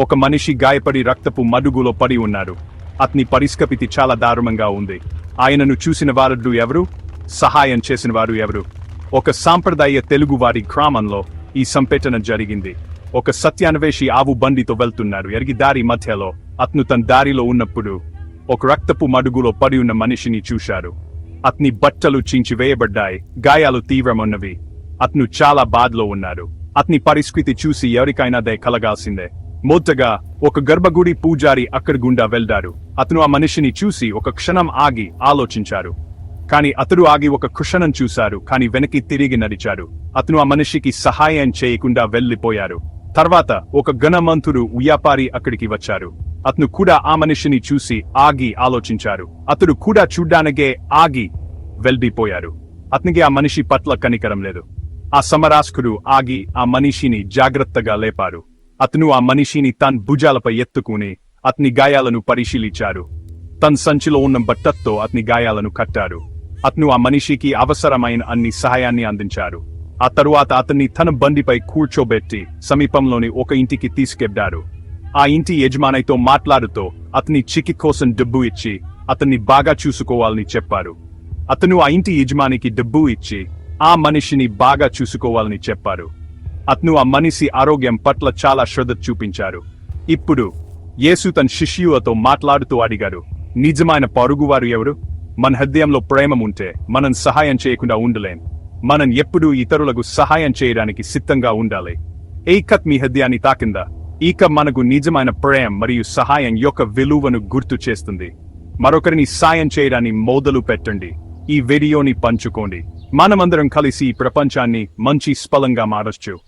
ఒక మనిషి గాయపడి రక్తపు మడుగులో పడి ఉన్నారు. అతని పరిస్థితి చాలా దారుణంగా ఉంది. ఆయనను చూసిన వారు ఎవరు? సహాయం చేసిన వారు ఎవరు? ఒక సాంప్రదాయ తెలుగువారి గ్రామంలో ఈ సంఘటన జరిగింది. ఒక సత్యాన్వేషి ఆవు బండితో వెళ్తున్నారు. ఎరిగి దారి మధ్యలో అతను తన దారిలో ఉన్నప్పుడు ఒక రక్తపు మడుగులో పడి ఉన్న మనిషిని చూశారు. అతని బట్టలు చించివేయబడ్డాయి, గాయాలు తీవ్రమున్నవి. అతను చాలా బాధలో ఉన్నారు. అతని పరిస్థితి చూసి ఎవరికైనా దయ కలగాల్సిందే. మొదటగా ఒక గర్భగుడి పూజారి అక్కడి గుండా వెళ్లారు. అతను ఆ మనిషిని చూసి ఒక క్షణం ఆగి ఆలోచించారు. కాని అతడు ఆగి ఒక క్షణం చూశారు, కాని వెనక్కి తిరిగి నడిచారు. అతను ఆ మనిషికి సహాయం చేయకుండా వెళ్లిపోయారు. తర్వాత ఒక ఘనమంతుడు వ్యాపారి అక్కడికి వచ్చారు. అతను కూడా ఆ మనిషిని చూసి ఆగి ఆలోచించారు. అతడు కూడా చూడ్డానికే ఆగి వెళ్లిపోయారు. అతనికి ఆ మనిషి పట్ల కనికరం లేదు. ఆ సమరాస్కుడు ఆగి ఆ మనిషిని జాగ్రత్తగా లేపారు. అతను ఆ మనిషిని తన భుజాలపై ఎత్తుకుని అతని గాయాలను పరిశీలించారు. తన సంచిలో ఉన్న బట్టతో అతని గాయాలను కట్టారు. అతను ఆ మనిషికి అవసరమైన అన్ని సహాయాన్ని అందించారు. ఆ తరువాత అతన్ని తన బండిపై కూర్చోబెట్టి సమీపంలోని ఒక ఇంటికి తీసుకెళ్లారు. ఆ ఇంటి యజమానితో మాట్లాడుతూ అతని చికి కోసం డబ్బు ఇచ్చి అతన్ని బాగా చూసుకోవాలని చెప్పారు. అతను ఆ ఇంటి యజమానికి డబ్బు ఇచ్చి ఆ మనిషిని బాగా చూసుకోవాలని చెప్పారు. అతను ఆ మనిషి ఆరోగ్యం పట్ల చాలా శ్రద్ధ చూపించారు. ఇప్పుడు యేసు తన శిష్యులతో మాట్లాడుతూ అడిగారు, నిజమైన పొరుగువారు ఎవరు? మన హృదయంలో ప్రేమ ఉంటే మనం సహాయం చేయకుండా ఉండలేం. మనం ఎప్పుడూ ఇతరులకు సహాయం చేయడానికి సిద్ధంగా ఉండాలి. ఏకత్ మీ హృదయాన్ని తాకిందా? ఇక మనకు నిజమైన ప్రేమ మరియు సహాయం యొక్క విలువను గుర్తు చేస్తుంది. మరొకరిని సాయం చేయడాన్ని మొదలు పెట్టండి. ఈ వీడియోని పంచుకోండి. మనమందరం కలిసి ఈ ప్రపంచాన్ని మంచి స్పలంగా మారచ్చు.